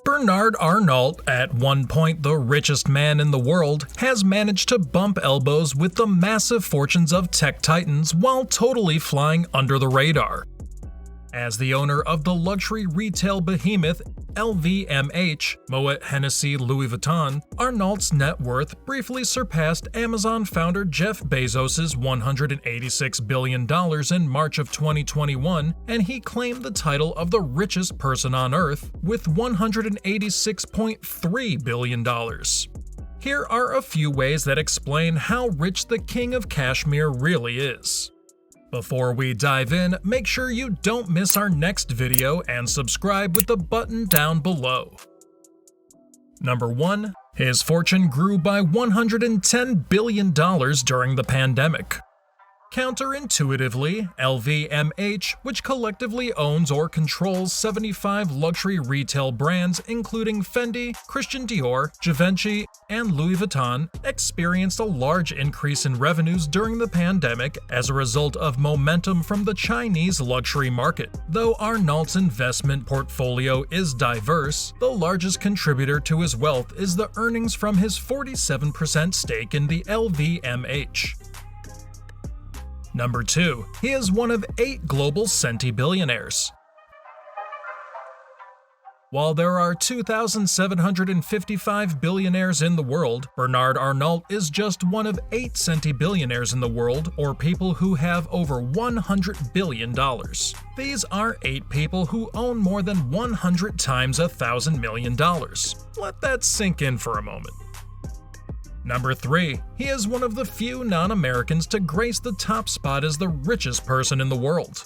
Bernard Arnault, at one point the richest man in the world, has managed to bump elbows with the massive fortunes of tech titans while totally flying under the radar. As the owner of the luxury retail behemoth LVMH, Moet Hennessy Louis Vuitton, Arnault's net worth briefly surpassed Amazon founder Jeff Bezos' $186 billion in March of 2021, and he claimed the title of the richest person on Earth with $186.3 billion. Here are a few ways that explain how rich the King of Cashmere really is. Before we dive in, make sure you don't miss our next video and subscribe with the button down below. Number 1. His fortune grew by $110 billion during the pandemic. Counterintuitively, LVMH, which collectively owns or controls 75 luxury retail brands including Fendi, Christian Dior, Givenchy, and Louis Vuitton, experienced a large increase in revenues during the pandemic as a result of momentum from the Chinese luxury market. Though Arnault's investment portfolio is diverse, the largest contributor to his wealth is the earnings from his 47% stake in the LVMH. Number 2. He is one of 8 global centi-billionaires. While there are 2,755 billionaires in the world, Bernard Arnault is just one of 8 centi-billionaires in the world, or people who have over $100 billion. These are 8 people who own more than 100 times $1,000 million. Let that sink in for a moment. Number 3. He is one of the few non-Americans to grace the top spot as the richest person in the world.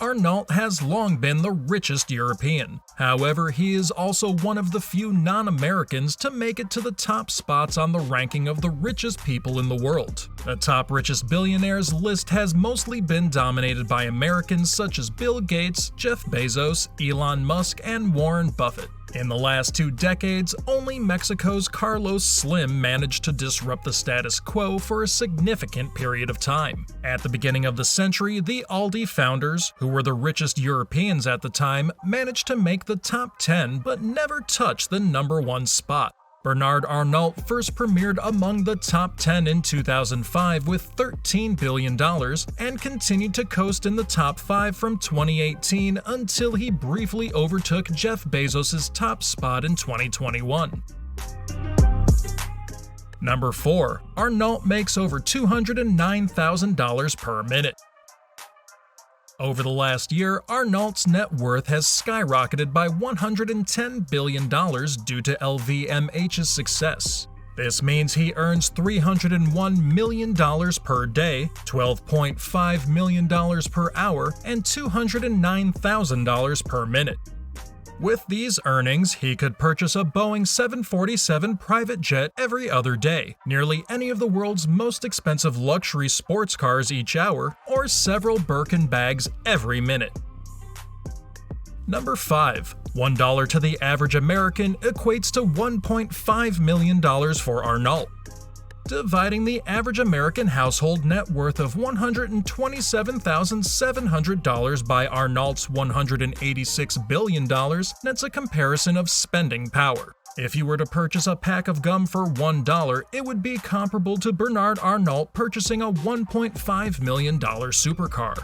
Arnault has long been the richest European. However, he is also one of the few non-Americans to make it to the top spots on the ranking of the richest people in the world. The top richest billionaires list has mostly been dominated by Americans such as Bill Gates, Jeff Bezos, Elon Musk, and Warren Buffett. In the last 2 decades, only Mexico's Carlos Slim managed to disrupt the status quo for a significant period of time. At the beginning of the century, the Aldi founders, who were the richest Europeans at the time, managed to make the top 10 but never touched the number 1 spot. Bernard Arnault first premiered among the top 10 in 2005 with $13 billion and continued to coast in the top 5 from 2018 until he briefly overtook Jeff Bezos' top spot in 2021. Number 4. Arnault makes over $209,000 per minute. Over the last year, Arnault's net worth has skyrocketed by $110 billion due to LVMH's success. This means he earns $301 million per day, $12.5 million per hour, and $209,000 per minute. With these earnings, he could purchase a Boeing 747 private jet every other day, nearly any of the world's most expensive luxury sports cars each hour, or several Birkin bags every minute. Number 5. $1 to the average American equates to $1.5 million for Arnault. Dividing the average American household net worth of $127,700 by Arnault's $186 billion nets a comparison of spending power. If you were to purchase a pack of gum for $1, it would be comparable to Bernard Arnault purchasing a $1.5 million supercar.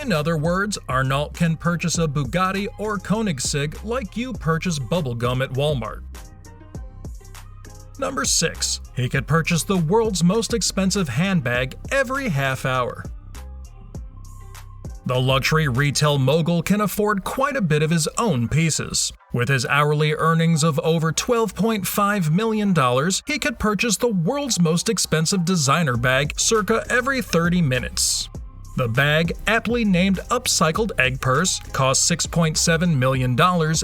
In other words, Arnault can purchase a Bugatti or Koenigsegg like you purchase bubblegum at Walmart. Number 6. He could purchase the world's most expensive handbag every half hour. The luxury retail mogul can afford quite a bit of his own pieces. With his hourly earnings of over $12.5 million, he could purchase the world's most expensive designer bag circa every 30 minutes. The bag, aptly named Upcycled Egg Purse, cost $6.7 million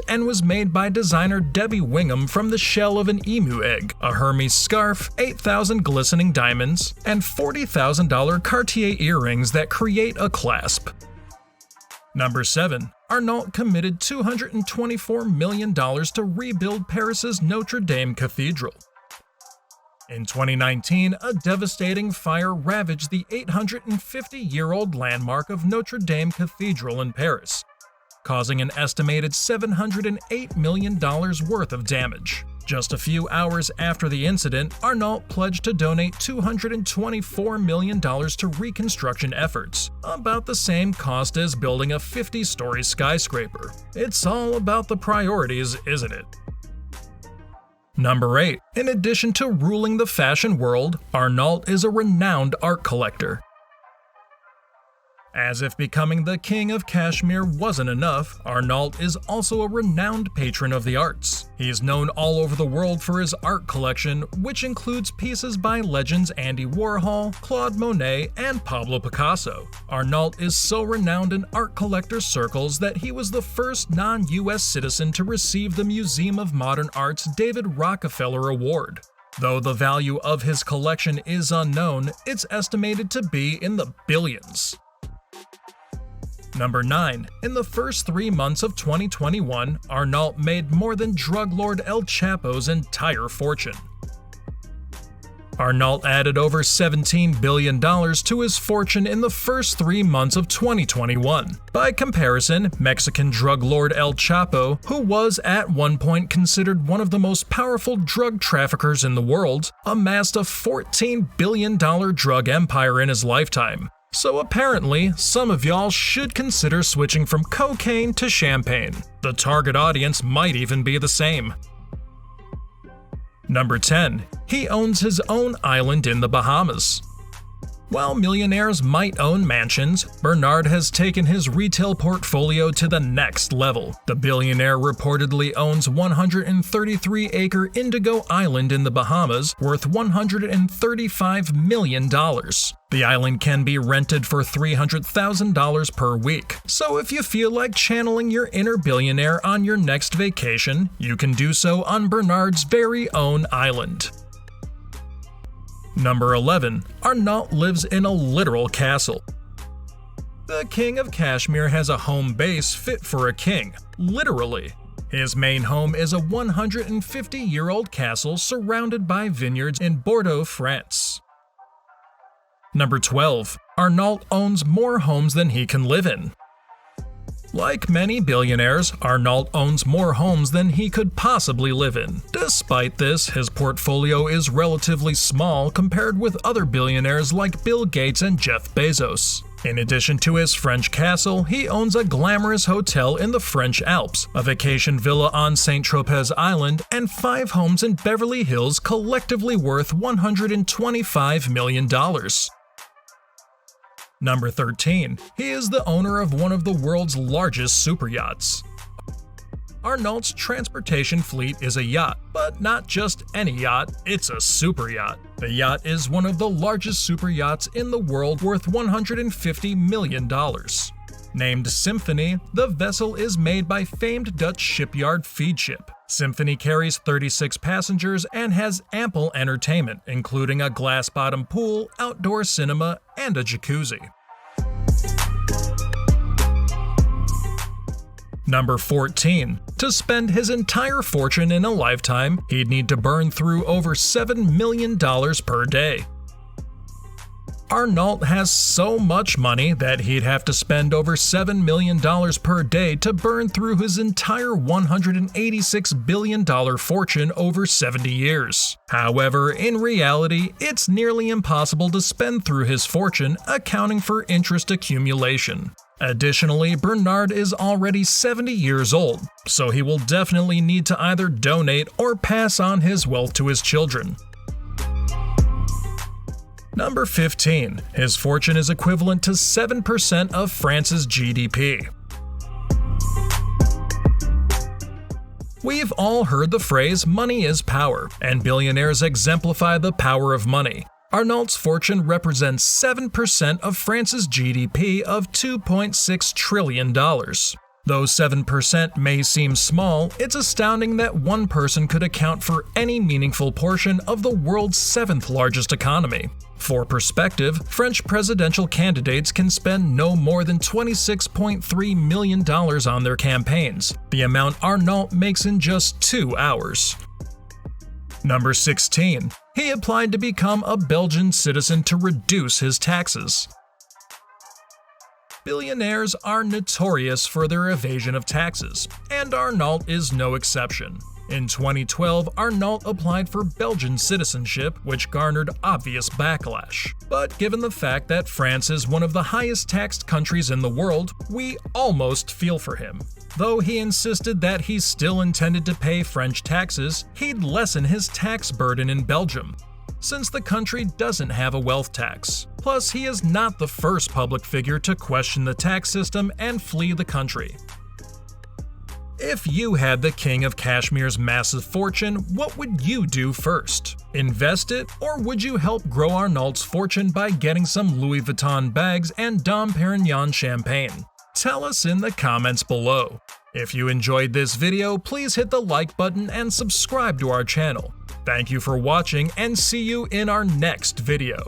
and was made by designer Debbie Wingham from the shell of an emu egg, a Hermes scarf, 8,000 glistening diamonds, and $40,000 Cartier earrings that create a clasp. Number 7. Arnault committed $224 million to rebuild Paris's Notre Dame Cathedral. In 2019, a devastating fire ravaged the 850-year-old landmark of Notre Dame Cathedral in Paris. causing an estimated $708 million worth of damage. Just a few hours after the incident, Arnault pledged to donate $224 million to reconstruction efforts, about the same cost as building a 50-story skyscraper. It's all about the priorities, isn't it? Number 8. In addition to ruling the fashion world, Arnault is a renowned art collector. As if becoming the King of Cashmere wasn't enough, Arnault is also a renowned patron of the arts. He's known all over the world for his art collection, which includes pieces by legends Andy Warhol, Claude Monet, and Pablo Picasso. Arnault is so renowned in art collector circles that he was the first non-US citizen to receive the Museum of Modern Art's David Rockefeller Award. Though the value of his collection is unknown, it's estimated to be in the billions. Number 9. In the first 3 months of 2021, Arnault made more than drug lord El Chapo's entire fortune. Arnault added over $17 billion to his fortune in the first 3 months of 2021. By comparison, Mexican drug lord El Chapo, who was at one point considered one of the most powerful drug traffickers in the world, amassed a $14 billion drug empire in his lifetime. So apparently, some of y'all should consider switching from cocaine to champagne. The target audience might even be the same. Number 10. He owns his own island in the Bahamas. While millionaires might own mansions, Bernard has taken his retail portfolio to the next level. The billionaire reportedly owns 133-acre Indigo Island in the Bahamas, worth $135 million. The island can be rented for $300,000 per week, so if you feel like channeling your inner billionaire on your next vacation, you can do so on Bernard's very own island. Number 11. Arnault lives in a literal castle. The King of Cashmere has a home base fit for a king, literally. His main home is a 150-year-old castle surrounded by vineyards in Bordeaux, France. Number 12. Arnault owns more homes than he can live in. Like many billionaires, Arnault owns more homes than he could possibly live in. Despite this, his portfolio is relatively small compared with other billionaires like Bill Gates and Jeff Bezos. In addition to his French castle, he owns a glamorous hotel in the French Alps, a vacation villa on Saint-Tropez Island, and 5 homes in Beverly Hills collectively worth $125 million. Number 13. He is the owner of one of the world's largest superyachts. Arnault's transportation fleet is a yacht, but not just any yacht, it's a superyacht. The yacht is one of the largest superyachts in the world, worth $150 million. Named Symphony, the vessel is made by famed Dutch shipyard Feedship. Symphony carries 36 passengers and has ample entertainment, including a glass-bottom pool, outdoor cinema, and a jacuzzi. Number 14. To spend his entire fortune in a lifetime, he'd need to burn through over $7 million per day. Arnault has so much money that he'd have to spend over $7 million per day to burn through his entire $186 billion fortune over 70 years. However, in reality, it's nearly impossible to spend through his fortune, accounting for interest accumulation. Additionally, Bernard is already 70 years old, so he will definitely need to either donate or pass on his wealth to his children. Number 15. His fortune is equivalent to 7% of France's GDP. We've all heard the phrase "money is power," and billionaires exemplify the power of money. Arnault's fortune represents 7% of France's GDP of $2.6 trillion. Though 7% may seem small, it's astounding that one person could account for any meaningful portion of the world's 7th largest economy. For perspective, French presidential candidates can spend no more than $26.3 million on their campaigns, the amount Arnault makes in just 2 hours. Number 16. He applied to become a Belgian citizen to reduce his taxes. Billionaires are notorious for their evasion of taxes, and Arnault is no exception. In 2012, Arnault applied for Belgian citizenship, which garnered obvious backlash. But given the fact that France is one of the highest taxed countries in the world, we almost feel for him. Though he insisted that he still intended to pay French taxes, he'd lessen his tax burden in Belgium, since the country doesn't have a wealth tax. Plus, he is not the first public figure to question the tax system and flee the country. If you had the King of Cashmere's massive fortune, what would you do first? Invest it, or would you help grow Arnault's fortune by getting some Louis Vuitton bags and Dom Perignon champagne? Tell us in the comments below. If you enjoyed this video, please hit the like button and subscribe to our channel. Thank you for watching, and see you in our next video.